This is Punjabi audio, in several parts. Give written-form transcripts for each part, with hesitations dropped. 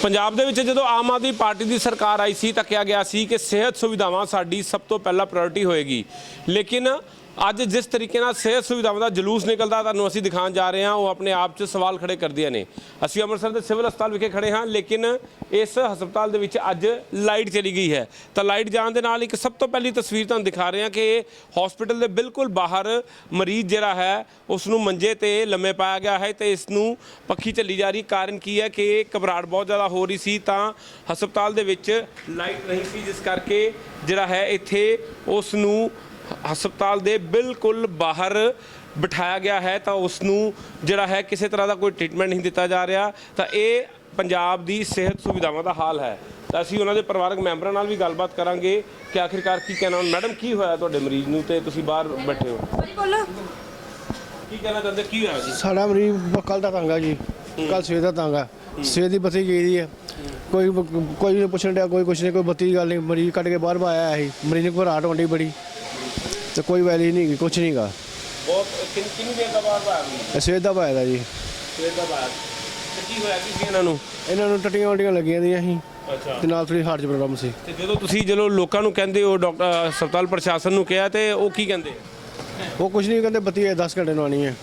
ਪੰਜਾਬ ਦੇ ਵਿੱਚ ਜਦੋਂ ਆਮ ਆਦਮੀ ਪਾਰਟੀ ਦੀ ਸਰਕਾਰ ਆਈ ਸੀ ਤਾਂ ਕਿਹਾ ਗਿਆ ਸੀ ਕਿ ਸਿਹਤ ਸੁਵਿਧਾਵਾਂ ਸਾਡੀ ਸਭ ਤੋਂ ਪਹਿਲਾਂ ਪ੍ਰਾਇੋਰਟੀ ਹੋਏਗੀ। ਲੇਕਿਨ ਅੱਜ ਜਿਸ ਤਰੀਕੇ ਨਾਲ ਸਿਹਤ ਸੁਵਿਧਾਵਾਂ ਦਾ ਜਲੂਸ ਨਿਕਲਦਾ ਤੁਹਾਨੂੰ ਅਸੀਂ ਦਿਖਾਉਣ ਜਾ ਰਹੇ ਹਾਂ, ਉਹ ਆਪਣੇ ਆਪ 'ਚ ਸਵਾਲ ਖੜੇ ਕਰਦੀਆਂ ਨੇ। ਅਸੀਂ ਅੰਮ੍ਰਿਤਸਰ ਦੇ ਸਿਵਲ ਹਸਪਤਾਲ ਵਿਖੇ ਖੜੇ ਹਾਂ, ਲੇਕਿਨ ਇਸ ਹਸਪਤਾਲ ਦੇ ਵਿੱਚ ਅੱਜ ਲਾਈਟ ਚਲੀ ਗਈ ਹੈ। ਤਾਂ ਲਾਈਟ ਜਾਣ ਦੇ ਨਾਲ ਇੱਕ ਸਭ ਤੋਂ ਪਹਿਲੀ ਤਸਵੀਰ ਤੁਹਾਨੂੰ ਦਿਖਾ ਰਹੇ ਹਾਂ ਕਿ ਹਸਪਤਾਲ ਦੇ ਬਿਲਕੁਲ ਬਾਹਰ ਮਰੀਜ਼ ਜਿਹੜਾ ਹੈ ਉਸ ਨੂੰ ਮੰਜੇ ਤੇ ਲੰਮੇ ਪਾਇਆ ਗਿਆ ਹੈ ਤੇ ਇਸ ਨੂੰ ਪੱਖੀ ਚੱਲੀ ਜਾ ਰਹੀ। ਕਾਰਨ ਕੀ ਹੈ ਕਿ ਘਬਰਾਹਟ ਬਹੁਤ ਜ਼ਿਆਦਾ ਹੋ ਰਹੀ ਸੀ ਤਾਂ ਹਸਪਤਾਲ ਦੇ ਵਿੱਚ ਲਾਈਟ ਨਹੀਂ ਸੀ, ਜਿਸ ਕਰਕੇ ਜਿਹੜਾ ਹੈ ਇੱਥੇ ਉਸ ਨੂੰ ਹਸਪਤਾਲ ਦੇ ਬਿਲਕੁਲ ਬਾਹਰ ਬਿਠਾਇਆ ਗਿਆ ਹੈ ਤਾਂ ਉਸ ਨੂੰ ਜਿਹੜਾ ਹੈ ਕਿਸੇ ਤਰ੍ਹਾਂ ਦਾ ਕੋਈ ਟ੍ਰੀਟਮੈਂਟ ਨਹੀਂ ਦਿੱਤਾ ਜਾ ਰਿਹਾ। ਤਾਂ ਇਹ ਪੰਜਾਬ ਦੀ ਸਿਹਤ ਸੁਵਿਧਾਵਾਂ ਦਾ ਹਾਲ ਹੈ। ਤਾਂ ਅਸੀਂ ਉਹਨਾਂ ਦੇ ਪਰਿਵਾਰਕ ਮੈਂਬਰਾਂ ਨਾਲ ਵੀ ਗੱਲਬਾਤ ਕਰਾਂਗੇ ਕਿ ਆਖਿਰਕਾਰ ਕੀ ਕਹਿਣਾ। ਮੈਡਮ, ਕੀ ਹੋਇਆ ਤੁਹਾਡੇ ਮਰੀਜ਼ ਨੂੰ ਤੇ ਤੁਸੀਂ ਬਾਹਰ ਬੈਠੇ ਹੋ? ਕੀ ਕਹਿਣਾ ਚਾਹੁੰਦੇ, ਕੀ ਹੋਇਆ ਜੀ? ਸਾਡਾ ਮਰੀਜ਼ ਕੱਲ ਦਾ ਤੰਗਾ ਜੀ, ਕੱਲ ਸਵੇਰ ਦਾ ਤੰਗਾ, ਸਵੇਰ ਦੀ ਬੱਤੀ ਗਈ ਦੀ ਹੈ। ਕੋਈ ਨਹੀਂ ਪੁੱਛਣ ਡਿਆ, ਕੋਈ ਕੁਛ ਨਹੀਂ, ਕੋਈ ਬੱਤੀ ਦੀ ਗੱਲ ਨਹੀਂ। ਮਰੀਜ਼ ਕੱਢ ਕੇ ਬਾਹਰ ਆਇਆ ਸੀ, ਮਰੀਜ਼ ਨੂੰ ਘਬਰਾਹਟ ਹੋਣੀ ਬੜੀ ਤੇ ਕੋਈ ਵੈਲੀ ਨਹੀਂ ਗਈ, ਕੁਛ ਨਹੀਂ ਗਾ। ਬਹੁਤ ਕਿੰਨੀ ਦੇਰ ਦਾ ਬਾਹਰ ਆਇਆ? ਸਵੇਰ ਦਾ ਪਾਇਆ ਦਾ ਜੀ, ਸਵੇਰ ਦਾ ਬਾਹਰ। ਤੇ ਕੀ ਹੋਇਆ ਸੀ ਇਹਨਾਂ ਨੂੰ? ਇਹਨਾਂ ਨੂੰ ਟੱਟੀਆਂ ਵਟੀਆਂ ਲੱਗੀਆਂ ਦੀਆਂ ਸੀ ਅੱਛਾ, ਤੇ ਨਾਲ ਥੋੜੀ ਹਾਰਟ 'ਚ ਪ੍ਰੋਬਲਮ ਸੀ। ਤੇ ਜਦੋਂ ਲੋਕਾਂ ਨੂੰ ਕਹਿੰਦੇ ਹੋ, ਡਾਕਟਰ ਹਸਪਤਾਲ ਪ੍ਰਸ਼ਾਸਨ ਨੂੰ ਕਿਹਾ ਤੇ ਉਹ ਕੀ ਕਹਿੰਦੇ? ਉਹ ਕੁਛ ਨਹੀਂ ਕਹਿੰਦੇ, ਬੱਤੀ 10 ਘੰਟੇ ਨੂੰ ਆਉਣੀ ਹੈ।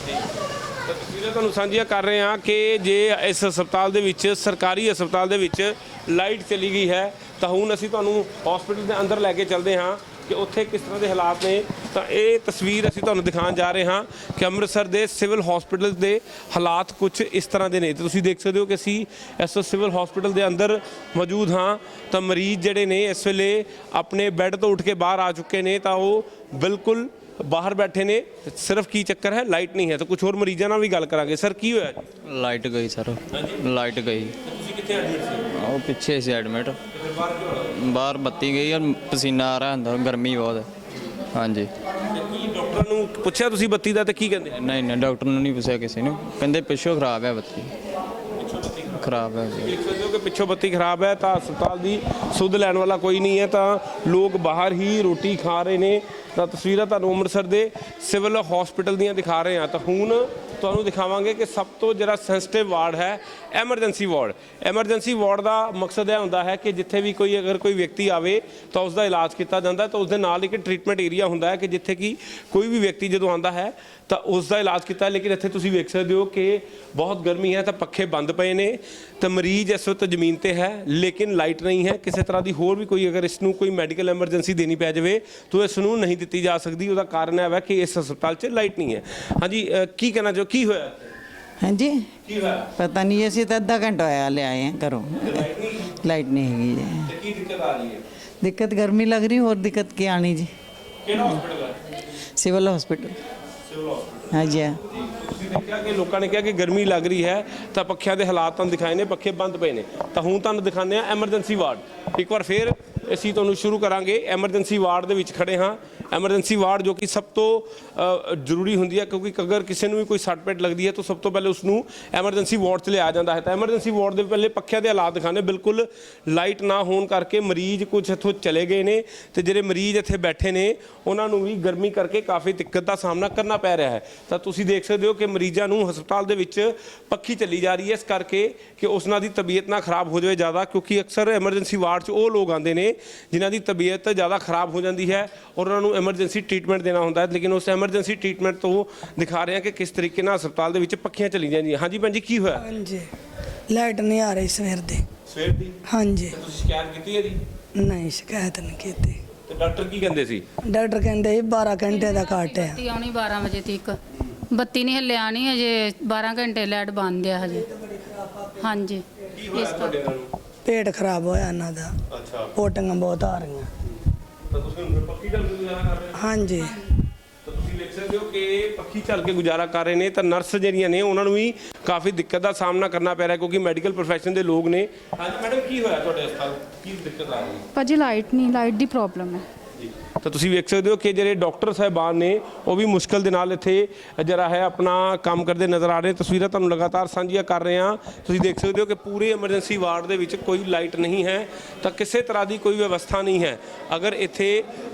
ਤਾਂ ਤਸਵੀਰਾਂ ਤੁਹਾਨੂੰ ਸਾਂਝੀਆਂ ਕਰ ਰਹੇ ਹਾਂ ਕਿ ਜੇ ਇਸ ਹਸਪਤਾਲ ਦੇ ਵਿੱਚ, ਸਰਕਾਰੀ ਹਸਪਤਾਲ ਦੇ ਵਿੱਚ ਲਾਈਟ ਚਲੀ ਗਈ ਹੈ ਤਾਂ ਹੁਣ ਅਸੀਂ ਤੁਹਾਨੂੰ ਹਸਪੀਟਲ ਦੇ ਅੰਦਰ ਲੈ ਕੇ ਚੱਲਦੇ ਹਾਂ ਕਿ ਉੱਥੇ ਕਿਸ ਤਰ੍ਹਾਂ ਦੇ ਹਾਲਾਤ ਨੇ। ਤਾਂ ਇਹ ਤਸਵੀਰ ਅਸੀਂ ਤੁਹਾਨੂੰ ਦਿਖਾਉਣ ਜਾ ਰਹੇ ਹਾਂ ਕਿ ਅੰਮ੍ਰਿਤਸਰ ਦੇ ਸਿਵਲ ਹਸਪੀਟਲ ਦੇ ਹਾਲਾਤ ਕੁਝ ਇਸ ਤਰ੍ਹਾਂ ਦੇ ਨੇ। ਤੇ ਤੁਸੀਂ ਦੇਖ ਸਕਦੇ ਹੋ ਕਿ ਅਸੀਂ ਇਸ ਸਿਵਲ ਹਸਪੀਟਲ ਦੇ ਅੰਦਰ ਮੌਜੂਦ ਹਾਂ। ਤਾਂ ਮਰੀਜ਼ ਜਿਹੜੇ ਨੇ ਇਸ ਵੇਲੇ ਆਪਣੇ ਬੈੱਡ ਤੋਂ ਉੱਠ ਕੇ ਬਾਹਰ ਆ ਚੁੱਕੇ ਨੇ ਤਾਂ ਉਹ ਬਿਲਕੁਲ ਬਾਹਰ ਬੈਠੇ ਨੇ। ਸਿਰਫ ਕੀ ਚੱਕਰ ਹੈ, ਲਾਈਟ ਨਹੀਂ ਹੈ। ਤਾਂ ਕੁਝ ਹੋਰ ਮਰੀਜ਼ਾਂ ਨਾਲ ਵੀ ਗੱਲ ਕਰਾਂਗੇ। ਸਰ, ਕੀ ਹੋਇਆ ਜੀ? ਲਾਈਟ ਗਈ ਸਰ, ਲਾਈਟ ਗਈ। ਤੁਸੀਂ ਕਿੱਥੇ ਐਡਮਿਟ ਸੀ? ਉਹ ਪਿੱਛੇ ਸੀ ਐਡਮਿਟ। ਫਿਰ ਬਾਹਰ ਕਿਉਂ ਆਏ? ਬਾਹਰ ਬੱਤੀ ਗਈ ਔਰ ਪਸੀਨਾ ਆ ਰਿਹਾ ਅੰਦਰ, ਗਰਮੀ ਬਹੁਤ ਹੈ। ਹਾਂਜੀ। ਤੇ ਕੀ ਡਾਕਟਰ ਨੂੰ ਪੁੱਛਿਆ ਤੁਸੀਂ ਬੱਤੀ ਦਾ ਤੇ ਕੀ ਕਹਿੰਦੇ? ਨਹੀਂ ਡਾਕਟਰ ਨੂੰ ਨਹੀਂ ਪੁੱਛਿਆ ਕਿਸੇ ਨੂੰ, ਕਹਿੰਦੇ ਪਿੱਛੋਂ ਖਰਾਬ ਹੈ ਬੱਤੀ, ਖਰਾਬ ਹੈ। ਦੇਖ ਸਕਦੇ ਹੋ ਕਿ ਪਿੱਛੋਂ ਬੱਤੀ ਖਰਾਬ ਹੈ ਤਾਂ ਹਸਪਤਾਲ ਦੀ ਸੁੱਧ ਲੈਣ ਵਾਲਾ ਕੋਈ ਨਹੀਂ ਹੈ ਤਾਂ ਲੋਕ ਬਾਹਰ ਹੀ ਰੋਟੀ ਖਾ ਰਹੇ ਨੇ। ਤਾਂ ਤਸਵੀਰਾਂ ਤੁਹਾਨੂੰ ਅੰਮ੍ਰਿਤਸਰ ਦੇ ਸਿਵਲ ਹਸਪੀਟਲ ਦੀਆਂ ਦਿਖਾ ਰਹੇ ਹਾਂ। ਤਾਂ ਹੁਣ ਤੁਹਾਨੂੰ ਦਿਖਾਵਾਂਗੇ ਕਿ ਸਭ ਤੋਂ ਜਿਹੜਾ ਸੈਂਸਿਟਿਵ ਵਾਰਡ ਹੈ ਐਮਰਜੈਂਸੀ ਵਾਰਡ। ਐਮਰਜੈਂਸੀ ਵਾਰਡ ਦਾ ਮਕਸਦ ਇਹ ਹੁੰਦਾ ਹੈ ਕਿ ਜਿੱਥੇ ਵੀ ਅਗਰ ਕੋਈ ਵਿਅਕਤੀ ਆਵੇ ਤਾਂ ਉਸ ਦਾ ਇਲਾਜ ਕੀਤਾ ਜਾਂਦਾ ਤਾਂ ਉਸ ਦੇ ਨਾਲ ਇੱਕ ਟ੍ਰੀਟਮੈਂਟ ਏਰੀਆ ਹੁੰਦਾ ਹੈ ਕਿ ਜਿੱਥੇ ਕਿ ਕੋਈ ਵੀ ਵਿਅਕਤੀ ਜਦੋਂ ਆਉਂਦਾ ਹੈ ਤਾਂ ਉਸ ਦਾ ਇਲਾਜ ਕੀਤਾ। ਲੇਕਿਨ ਇੱਥੇ ਤੁਸੀਂ ਵੇਖ ਸਕਦੇ ਹੋ ਕਿ ਬਹੁਤ ਗਰਮੀ ਹੈ ਤਾਂ ਪੱਖੇ ਬੰਦ ਪਏ ਨੇ ਤਾਂ ਮਰੀਜ਼ ਇਸ ਵਕਤ ਜ਼ਮੀਨ ਤੇ ਹੈ, ਲੇਕਿਨ ਲਾਈਟ ਨਹੀਂ ਹੈ। ਕਿਸੇ ਤਰ੍ਹਾਂ ਦੀ ਹੋਰ ਵੀ ਕੋਈ ਅਗਰ ਇਸ ਨੂੰ ਕੋਈ ਮੈਡੀਕਲ ਐਮਰਜੈਂਸੀ ਦੇਣੀ ਪੈ ਜਾਵੇ ਤਾਂ ਇਸ ਨੂੰ ਨਹੀਂ ਦਿੱਤੀ ਜਾ ਸਕਦੀ। ਉਹਦਾ ਕਾਰਨ ਹੈ ਕਿ ਇਸ ਹਸਪਤਾਲ 'ਚ ਲਾਈਟ ਨਹੀਂ ਹੈ। ਹਾਂਜੀ, ਕੀ ਕਹਿਣਾ ਚਾਹੋ, ਕੀ ਹੋਇਆ? हाँ जी, ਕੀ ਹੋਇਆ? पता नहीं, ऐसे तो आधा घंटा होया ले आए हैं घरों, लाइट नहीं हैगी जी। ਤੇ ਕੀ ਦਿੱਕਤ ਆ ਰਹੀ ਹੈ? दिक्कत गर्मी लग रही, और दिक्कत क्या आनी जी? ਕਿਹੜਾ ਹਸਪੀਟਲ ਹੈ? Civil hospital. Civil hospital. हाँ जी हाँ। ਤੁਸੀਂ ਦੇਖਿਆ ਕਿ ਲੋਕਾਂ ਨੇ ਕਿਹਾ ਕਿ ਗਰਮੀ ਲੱਗ ਰਹੀ ਹੈ ਤਾਂ ਪੱਖਿਆਂ ਦੇ ਹਾਲਾਤ ਤੁਹਾਨੂੰ ਦਿਖਾਏ ਨੇ, ਪੱਖੇ ਬੰਦ ਪਏ ਨੇ। ਤਾਂ ਹੁਣ ਤੁਹਾਨੂੰ ਦਿਖਾਉਂਦੇ ਆ ਐਮਰਜੈਂਸੀ ਵਾਰਡ। ਇੱਕ ਵਾਰ ਫਿਰ ਅਸੀਂ ਤੁਹਾਨੂੰ ਸ਼ੁਰੂ ਕਰਾਂਗੇ। ਐਮਰਜੈਂਸੀ ਵਾਰਡ ਦੇ ਵਿੱਚ ਖੜੇ ਹਾਂ। ਐਮਰਜੈਂਸੀ ਵਾਰਡ ਜੋ ਕਿ ਸਭ ਤੋਂ ਜ਼ਰੂਰੀ ਹੁੰਦੀ ਹੈ ਕਿਉਂਕਿ ਅਗਰ ਕਿਸੇ ਨੂੰ ਵੀ ਕੋਈ ਸੱਟ ਪੇਟ ਲੱਗਦੀ ਹੈ ਤਾਂ ਸਭ ਤੋਂ ਪਹਿਲੇ ਉਸ ਨੂੰ ਐਮਰਜੈਂਸੀ ਵਾਰਡ 'ਚ ਲਿਆਇਆ ਜਾਂਦਾ ਹੈ। ਤਾਂ ਐਮਰਜੈਂਸੀ ਵਾਰਡ ਦੇ ਪਹਿਲੇ ਪੱਖਿਆਂ ਦੇ ਹਾਲਾਤ ਦਿਖਾਣੇ, ਬਿਲਕੁਲ ਲਾਈਟ ਨਾ ਹੋਣ ਕਰਕੇ ਮਰੀਜ਼ ਕੁਝ ਇੱਥੋਂ ਚਲੇ ਗਏ ਨੇ ਤੇ ਜਿਹੜੇ ਮਰੀਜ਼ ਇੱਥੇ ਬੈਠੇ ਨੇ ਉਹਨਾਂ ਨੂੰ ਵੀ ਗਰਮੀ ਕਰਕੇ ਕਾਫੀ ਦਿੱਕਤ ਦਾ ਸਾਹਮਣਾ ਕਰਨਾ ਪੈ ਰਿਹਾ ਹੈ। ਤਾਂ ਤੁਸੀਂ ਦੇਖ ਸਕਦੇ ਹੋ ਕਿ ਮਰੀਜ਼ਾਂ ਨੂੰ ਹਸਪਤਾਲ ਦੇ ਵਿੱਚ ਪੱਖੀ ਚੱਲੀ ਜਾ ਰਹੀ ਹੈ ਇਸ ਕਰਕੇ ਕਿ ਉਸਨਾਂ ਦੀ ਤਬੀਅਤ ਨਾ ਖਰਾਬ ਹੋ ਜਾਵੇ ਜ਼ਿਆਦਾ, ਕਿਉਂਕਿ ਅਕਸਰ ਐਮਰਜੈਂਸੀ ਵਾਰਡ 'ਚ ਉਹ ਲੋਕ ਆਉਂਦੇ ਨੇ ਜਿਨ੍ਹਾਂ ਦੀ ਤਬੀਅਤ ਜ਼ਿਆਦਾ ਖਰਾਬ ਹੋ ਜਾਂਦੀ ਹੈ ਔਰ ਉਹਨਾਂ ਨੂੰ ਐਮਰਜੈਂਸੀ ਟ੍ਰੀਟਮੈਂਟ ਦੇਣਾ ਹੁੰਦਾ ਹੈ। ਲੇਕਿਨ ਉਸ ਐਮਰਜੈਂਸੀ ਟ੍ਰੀਟਮੈਂਟ ਤੋਂ ਦਿਖਾ ਰਹੇ ਹਾਂ ਕਿ ਕਿਸ ਤਰੀਕੇ ਨਾਲ ਹਸਪਤਾਲ ਦੇ ਵਿੱਚ ਪੱਖੀਆਂ ਚੱਲੀ ਜਾਂਦੀਆਂ। ਹਾਂਜੀ ਭੈਣ ਜੀ, ਕੀ ਹੋਇਆ? ਹਾਂਜੀ, ਲਾਈਟ ਨਹੀਂ ਆ ਰਹੀ ਸਵੇਰ ਦੀ। ਸਵੇਰ ਦੀ? ਹਾਂਜੀ। ਤੁਸੀਂ ਸ਼ਿਕਾਇਤ ਕੀਤੀ ਹੈ ਜੀ? ਨਹੀਂ, ਸ਼ਿਕਾਇਤ ਨਹੀਂ ਕੀਤੀ। ਤੇ ਡਾਕਟਰ ਕੀ ਕਹਿੰਦੇ ਸੀ? ਡਾਕਟਰ ਕਹਿੰਦੇ ਸੀ 12 ਘੰਟੇ ਦਾ ਕੱਟ ਹੈ। ਬੱਤੀ ਆਉਣੀ 12 ਵਜੇ ਤੱਕ, ਬੱਤੀ ਨਹੀਂ ਹੱਲੇ ਆਣੀ, ਅਜੇ 12 ਘੰਟੇ ਲਾਈਟ ਬੰਦ ਆ ਹਜੇ। ਹਾਂਜੀ। ਕੀ ਹੋਇਆ ਤੁਹਾਡੇ ਨਾਲ? ਪੇਟ ਖਰਾਬ ਹੋਇਆ ਇਹਨਾਂ ਦਾ। ਅੱਛਾ। ਪੋਟੀਆਂ ਬਹੁਤ ਆ ਰਹੀਆਂ। ਤਾਂ ਤੁਸੀਂ ਹੁਣ ਪੱਖੀ ਚੱਲ ਕੇ ਗੁਜ਼ਾਰਾ ਕਰ ਰਹੇ ਹੋ? ਹਾਂਜੀ। ਤਾਂ ਤੁਸੀਂ ਦੇਖ ਸਕਦੇ ਹੋ ਕਿ ਪੱਖੀ ਚੱਲ ਕੇ ਗੁਜ਼ਾਰਾ ਕਰ ਰਹੇ ਨੇ ਤਾਂ ਨਰਸ ਜਿਹੜੀਆਂ ਨੇ ਉਹਨਾਂ ਨੂੰ ਵੀ ਕਾਫੀ ਦਿੱਕਤ ਦਾ ਸਾਹਮਣਾ ਕਰਨਾ ਪੈ ਰਿਹਾ ਕਿਉਂਕਿ ਮੈਡੀਕਲ ਪ੍ਰੋਫੈਸ਼ਨ ਦੇ ਲੋਕ ਨੇ। ਹਾਂਜੀ ਮੈਡਮ, ਕੀ ਹੋਇਆ ਤੁਹਾਡੇ ਹਸਪਤਾਲ? ਕੀ ਦਿੱਕਤ ਆ ਰਹੀ ਹੈ? ਭਾਜੀ ਲਾਈਟ ਨਹੀਂ, ਲਾਈਟ ਦੀ ਪ੍ਰੋਬਲਮ ਹੈ ਜੀ। ਤਾਂ ਤੁਸੀਂ ਵੇਖ ਸਕਦੇ ਹੋ ਕਿ ਜਿਹੜੇ ਡਾਕਟਰ ਸਾਹਿਬਾਨ ਨੇ ਉਹ ਵੀ ਮੁਸ਼ਕਲ ਦੇ ਨਾਲ ਇੱਥੇ ਜਿਹੜਾ ਹੈ ਆਪਣਾ ਕੰਮ ਕਰਦੇ ਨਜ਼ਰ ਆ ਰਹੇ। ਤਸਵੀਰਾਂ ਤੁਹਾਨੂੰ ਲਗਾਤਾਰ ਸਾਂਝੀਆਂ ਕਰ ਰਹੇ ਹਾਂ। ਤੁਸੀਂ ਦੇਖ ਸਕਦੇ ਹੋ ਕਿ ਪੂਰੇ ਐਮਰਜੈਂਸੀ ਵਾਰਡ ਦੇ ਵਿੱਚ ਕੋਈ ਲਾਈਟ ਨਹੀਂ ਹੈ ਤਾਂ ਕਿਸੇ ਤਰ੍ਹਾਂ ਦੀ ਕੋਈ ਵਿਵਸਥਾ ਨਹੀਂ ਹੈ। ਅਗਰ ਇੱਥੇ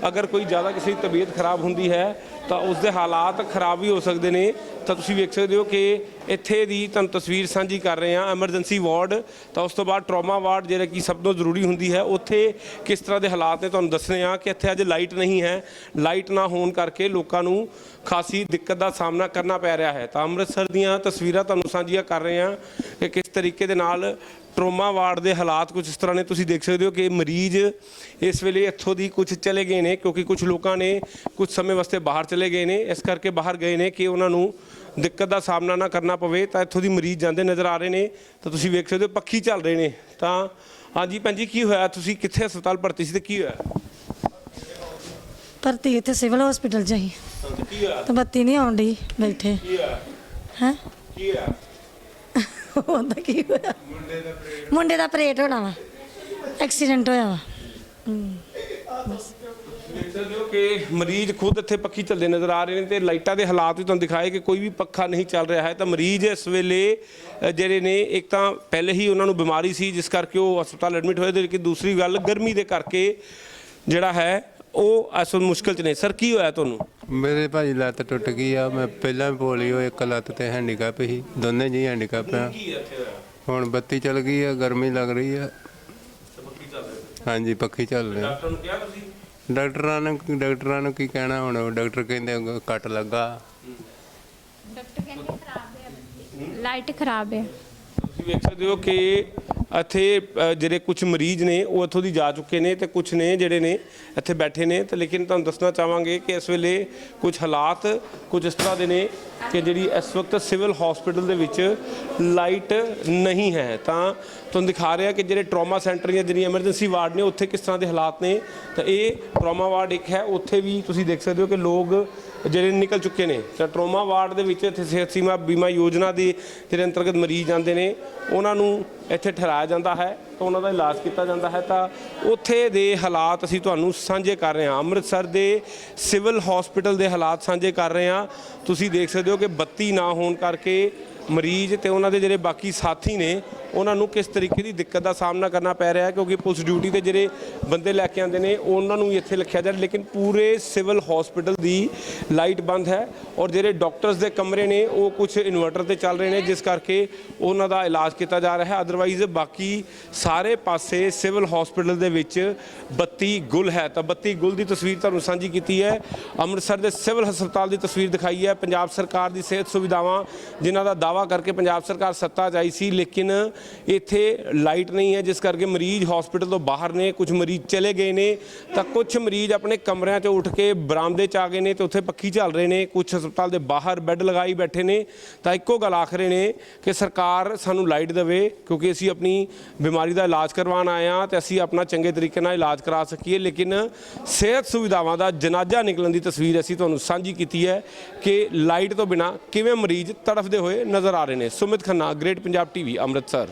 ਕੋਈ ਜ਼ਿਆਦਾ ਕਿਸੇ ਦੀ ਤਬੀਅਤ ਖਰਾਬ ਹੁੰਦੀ ਹੈ ਤਾਂ ਉਸ ਦੇ ਹਾਲਾਤ ਖਰਾਬ ਵੀ ਹੋ ਸਕਦੇ ਨੇ। ਤਾਂ ਤੁਸੀਂ ਵੇਖ ਸਕਦੇ ਹੋ ਕਿ ਇੱਥੇ ਦੀ ਤੁਹਾਨੂੰ ਤਸਵੀਰ ਸਾਂਝੀ ਕਰ ਰਹੇ ਹਾਂ ਐਮਰਜੈਂਸੀ ਵਾਰਡ, ਤਾਂ ਉਸ ਤੋਂ ਬਾਅਦ ਟਰੋਮਾ ਵਾਰਡ ਜਿਹੜਾ ਕਿ ਸਭ ਤੋਂ ਜ਼ਰੂਰੀ ਹੁੰਦੀ ਹੈ, ਉੱਥੇ ਕਿਸ ਤਰ੍ਹਾਂ ਦੇ ਹਾਲਾਤ ਨੇ ਤੁਹਾਨੂੰ ਦੱਸਣੇ ਆ ਕਿ ਇੱਥੇ ਅੱਜ ਲਾਈਟ ਨਹੀਂ ਹੈ। ਲਾਈਟ ਨਾ ਹੋਣ ਕਰਕੇ ਲੋਕਾਂ ਨੂੰ ਖਾਸੀ ਦਿੱਕਤ ਦਾ ਸਾਹਮਣਾ ਕਰਨਾ ਪੈ ਰਿਹਾ ਹੈ। ਤਾਂ ਅੰਮ੍ਰਿਤਸਰ ਦੀਆਂ ਤਸਵੀਰਾਂ ਤੁਹਾਨੂੰ ਸਾਂਝੀਆਂ ਕਰ ਰਹੇ ਹਾਂ ਕਿ ਕਿਸ ਤਰੀਕੇ ਦੇ ਨਾਲ ਟਰੋਮਾ ਵਾਰਡ ਦੇ ਹਾਲਾਤ ਕੁਝ ਇਸ ਤਰ੍ਹਾਂ ਨੇ। ਤੁਸੀਂ ਦੇਖ ਸਕਦੇ ਹੋ ਕਿ ਮਰੀਜ਼ ਇਸ ਵੇਲੇ ਇੱਥੋਂ ਦੀ ਕੁਝ ਚਲੇ ਗਏ ਨੇ, ਕਿਉਂਕਿ ਕੁਝ ਲੋਕਾਂ ਨੇ ਕੁਝ ਸਮੇਂ ਵਾਸਤੇ ਬਾਹਰ ਚਲੇ ਗਏ ਨੇ, ਇਸ ਕਰਕੇ ਬਾਹਰ ਗਏ ਨੇ ਕਿ ਉਹਨਾਂ ਨੂੰ ਦਿੱਕਤ ਦਾ ਸਾਹਮਣਾ ਨਾ ਕਰਨਾ ਪਵੇ। ਤਾਂ ਇੱਥੋਂ ਦੀ ਮਰੀਜ਼ ਜਾਂਦੇ ਨਜ਼ਰ ਆ ਰਹੇ ਨੇ। ਤਾਂ ਤੁਸੀਂ ਵੇਖ ਸਕਦੇ ਹੋ ਪੱਖੀ ਚੱਲ ਰਹੇ ਨੇ। ਤਾਂ ਹਾਂਜੀ ਭੈਣ ਜੀ, ਕੀ ਹੋਇਆ? ਤੁਸੀਂ ਕਿੱਥੇ ਹਸਪਤਾਲ ਭਰਤੀ ਸੀ ਤੇ ਕੀ ਹੋਇਆ? ਭਰਤੀ ਇੱਥੇ ਸਿਵਲ ਹਸਪੀਟਲ 'ਚ ਹੀ ਕੀ ਹੋਇਆ? ਤੇ ਬੱਤੀ ਨਹੀਂ ਆਉਂਦੀ ਬੈਠੇ ਕੀ ਹੋਇਆ? ਹੈ ਕੀ ਹੋਇਆ? ਉਹਦਾ ਕੀ ਹੋਇਆ? ਮੁੰਡੇ ਦਾ ਆਪਰੇਟ ਹੋਣਾ ਵਾ, ਐਕਸੀਡੈਂਟ ਹੋਇਆ ਵਾ। ਦੇਖ ਸਕਦੇ ਹੋ ਕਿ ਮਰੀਜ਼ ਖੁਦ ਇੱਥੇ ਪੱਖੀ ਚੱਲਦੇ ਨਜ਼ਰ ਆ ਰਹੇ ਨੇ ਤੇ ਲਾਈਟਾਂ ਦੇ ਹਾਲਾਤ ਵੀ ਤੁਹਾਨੂੰ ਦਿਖਾਏ ਕਿ ਕੋਈ ਵੀ ਪੱਖਾ ਨਹੀਂ ਚੱਲ ਰਿਹਾ ਹੈ। ਤਾਂ ਮਰੀਜ਼ ਇਸ ਵੇਲੇ ਜਿਹੜੇ ਨੇ, ਇੱਕ ਤਾਂ ਪਹਿਲੇ ਹੀ ਉਹਨਾਂ ਨੂੰ ਬਿਮਾਰੀ ਸੀ ਜਿਸ ਕਰਕੇ ਉਹ ਹਸਪਤਾਲ ਐਡਮਿਟ ਹੋਏ, ਤੇ ਲੇਕਿਨ ਦੂਸਰੀ ਗੱਲ ਗਰਮੀ ਦੇ ਕਰਕੇ ਜਿਹੜਾ ਹੈ ਉਹ ਇਸ ਵੇਲੇ ਮੁਸ਼ਕਲ 'ਚ ਨੇ। ਸਰ, ਕੀ ਹੋਇਆ ਤੁਹਾਨੂੰ? ਮੇਰੇ ਭਾਜੀ ਲੱਤ ਟੁੱਟ ਗਈ ਆ। ਮੈਂ ਪਹਿਲਾਂ ਵੀ ਪੋਲੀਓ, ਇੱਕ ਲੱਤ ਤੇ ਹੈਂਡੀਕੈਪ ਸੀ, ਦੋਨੇ ਜੀ ਹੈਂਡੀਕੈਪ ਆ। ਹੁਣ ਬੱਤੀ ਚੱਲ ਗਈ ਆ, ਗਰਮੀ ਲੱਗ ਰਹੀ ਆ। ਹਾਂਜੀ, ਪੱਖੀ ਚੱਲ ਰਹੀ। ਡਾਕਟਰ ਨੂੰ ਕਿਹਾ ਤੁਸੀਂ? ਡਾਕਟਰਾਂ ਨੂੰ ਕੀ ਕਹਿਣਾ ਹੁਣ? ਡਾਕਟਰ ਕਹਿੰਦੇ ਕੱਟ ਲੱਗਾ। डॉक्टर कहते खराब है, लाइट खराब है। ਤੁਸੀਂ ਵੇਖ ਸਕਦੇ ਹੋ ਕਿ ਇੱਥੇ ਜਿਹੜੇ ਕੁਝ ਮਰੀਜ਼ ਨੇ ਉਹ ਇੱਥੋਂ ਦੀ ਜਾ ਚੁੱਕੇ ਨੇ ਤੇ ਕੁਝ ਨੇ ਜਿਹੜੇ ਨੇ ਇੱਥੇ ਬੈਠੇ ਨੇ। ਤੇ ਲੇਕਿਨ ਤੁਹਾਨੂੰ ਦੱਸਣਾ ਚਾਹਾਂਗੇ ਕਿ ਇਸ ਵੇਲੇ ਕੁਝ ਹਾਲਾਤ ਕੁਝ ਇਸ ਤਰ੍ਹਾਂ ਦੇ ਨੇ ਕਿ ਜਿਹੜੀ ਇਸ ਵਕਤ ਸਿਵਲ ਹਸਪੀਟਲ ਦੇ ਵਿੱਚ ਲਾਈਟ ਨਹੀਂ ਹੈ। ਤਾਂ ਤੁਹਾਨੂੰ ਦਿਖਾ ਰਿਹਾ ਕਿ ਜਿਹੜੇ ਟਰੋਮਾ ਸੈਂਟਰ ਜਾਂ ਜਿਹੜੀ ਐਮਰਜੈਂਸੀ ਵਾਰਡ ਨੇ ਉੱਥੇ ਕਿਸ ਤਰ੍ਹਾਂ ਦੇ ਹਾਲਾਤ ਨੇ। ਤਾਂ ਇਹ ਟਰੋਮਾ ਵਾਰਡ ਇੱਕ ਹੈ, ਉੱਥੇ ਵੀ ਤੁਸੀਂ ਦੇਖ ਸਕਦੇ ਹੋ ਕਿ ਲੋਕ ਜਿਹੜੇ ਨਿਕਲ ਚੁੱਕੇ ਨੇ। ਤਾਂ ਟਰੋਮਾ ਵਾਰਡ ਦੇ ਵਿੱਚ ਇੱਥੇ ਸਿਹਤ ਸੀਮਾ ਬੀਮਾ ਯੋਜਨਾ ਦੇ ਜਿਹੜੇ ਅੰਤਰਗਤ ਮਰੀਜ਼ ਆਉਂਦੇ ਨੇ ਉਹਨਾਂ ਨੂੰ ਇੱਥੇ ਠਹਿਰਾਇਆ ਜਾਂਦਾ ਹੈ, ਤਾਂ ਉਹਨਾਂ ਦਾ ਇਲਾਜ ਕੀਤਾ ਜਾਂਦਾ ਹੈ। ਤਾਂ ਉੱਥੇ ਦੇ ਹਾਲਾਤ ਅਸੀਂ ਤੁਹਾਨੂੰ ਸਾਂਝੇ ਕਰ ਰਹੇ ਹਾਂ, ਅੰਮ੍ਰਿਤਸਰ ਦੇ ਸਿਵਲ ਹਸਪੀਟਲ ਦੇ ਹਾਲਾਤ ਸਾਂਝੇ ਕਰ ਰਹੇ ਹਾਂ। ਤੁਸੀਂ ਦੇਖ ਸਕਦੇ ਹੋ ਕਿ ਬੱਤੀ ਨਾ ਹੋਣ ਕਰਕੇ ਮਰੀਜ਼ ਤੇ ਉਹਨਾਂ ਦੇ ਜਿਹੜੇ ਬਾਕੀ ਸਾਥੀ ਨੇ ਉਹਨਾਂ ਨੂੰ ਕਿਸ ਤਰੀਕੇ ਦੀ ਦਿੱਕਤ ਦਾ ਸਾਹਮਣਾ ਕਰਨਾ ਪੈ ਰਿਹਾ ਹੈ, ਕਿਉਂਕਿ ਪੁਲਿਸ ਡਿਊਟੀ ਤੇ ਜਿਹੜੇ ਬੰਦੇ ਲੈ ਕੇ ਆਉਂਦੇ ਨੇ ਉਹਨਾਂ ਨੂੰ ਵੀ ਇੱਥੇ ਲਿਖਿਆ ਜਾਂਦਾ, ਲੇਕਿਨ ਪੂਰੇ ਸਿਵਲ ਹਸਪੀਟਲ ਦੀ ਲਾਈਟ ਬੰਦ ਹੈ ਔਰ ਜਿਹੜੇ ਡਾਕਟਰਸ ਦੇ ਕਮਰੇ ਨੇ ਉਹ ਕੁਝ ਇਨਵਰਟਰ ਤੇ ਚੱਲ ਰਹੇ ਨੇ, ਜਿਸ ਕਰਕੇ ਉਹਨਾਂ ਦਾ ਇਲਾਜ ਕੀਤਾ ਜਾ ਰਿਹਾ ਹੈ। ਅਦਰਵਾਈਜ਼ ਬਾਕੀ ਸਾਰੇ ਪਾਸੇ ਸਿਵਲ ਹਸਪੀਟਲ ਦੇ ਵਿੱਚ ਬੱਤੀ ਗੁੱਲ ਹੈ। ਤਾਂ ਬੱਤੀ ਗੁੱਲ ਦੀ ਤਸਵੀਰ ਤੁਹਾਨੂੰ ਸਾਂਝੀ ਕੀਤੀ ਹੈ। ਅੰਮ੍ਰਿਤਸਰ ਦੇ ਸਿਵਲ ਹਸਪਤਾਲ ਦੀ ਤਸਵੀਰ ਦਿਖਾਈ ਹੈ। ਪੰਜਾਬ ਸਰਕਾਰ ਦੀ ਸਿਹਤ ਸੁਵਿਧਾਵਾਂ ਜਿਨ੍ਹਾਂ ਦਾ ਦਾਅਵਾ ਕਰਕੇ ਪੰਜਾਬ ਸਰਕਾਰ ਸੱਤਾ 'ਚ ਆਈ ਸੀ, ਲੇਕਿਨ ਇੱਥੇ ਲਾਈਟ ਨਹੀਂ ਹੈ, ਜਿਸ ਕਰਕੇ ਮਰੀਜ਼ ਹਸਪੀਟਲ ਤੋਂ ਬਾਹਰ ਨੇ, ਕੁਝ ਮਰੀਜ਼ ਚਲੇ ਗਏ ਨੇ। ਤਾਂ ਕੁਝ ਮਰੀਜ਼ ਆਪਣੇ ਕਮਰਿਆਂ 'ਚੋਂ ਉੱਠ ਕੇ ਬਰਾਮਦੇ 'ਚ ਆ ਗਏ ਨੇ ਤੇ ਉੱਥੇ ਪੱਖੀ ਚੱਲ ਰਹੇ ਨੇ। ਕੁਝ ਹਸਪਤਾਲ ਦੇ ਬਾਹਰ ਬੈੱਡ ਲਗਾਈ ਬੈਠੇ ਨੇ। ਤਾਂ ਇੱਕੋ ਗੱਲ ਆਖ ਰਹੇ ਨੇ ਕਿ ਸਰਕਾਰ ਸਾਨੂੰ ਲਾਈਟ ਦੇਵੇ, ਕਿਉਂਕਿ ਅਸੀਂ ਆਪਣੀ ਬਿਮਾਰੀ ਦਾ ਇਲਾਜ ਕਰਵਾਉਣ ਆਏ ਹਾਂ ਤੇ ਅਸੀਂ ਆਪਣਾ ਚੰਗੇ ਤਰੀਕੇ ਨਾਲ ਇਲਾਜ ਕਰਾ ਸਕੀਏ। ਲੇਕਿਨ ਸਿਹਤ ਸੁਵਿਧਾਵਾਂ ਦਾ ਜਨਾਜ਼ਾ ਨਿਕਲਣ ਦੀ ਤਸਵੀਰ ਅਸੀਂ ਤੁਹਾਨੂੰ ਸਾਂਝੀ ਕੀਤੀ ਹੈ ਕਿ ਲਾਈਟ ਤੋਂ ਬਿਨਾਂ ਕਿਵੇਂ ਮਰੀਜ਼ ਤੜਫਦੇ ਹੋਏ ਨਜ਼ਰ ਆ ਰਹੇ ਨੇ। Sumit Khanna, great Punjab TV, Amritsar.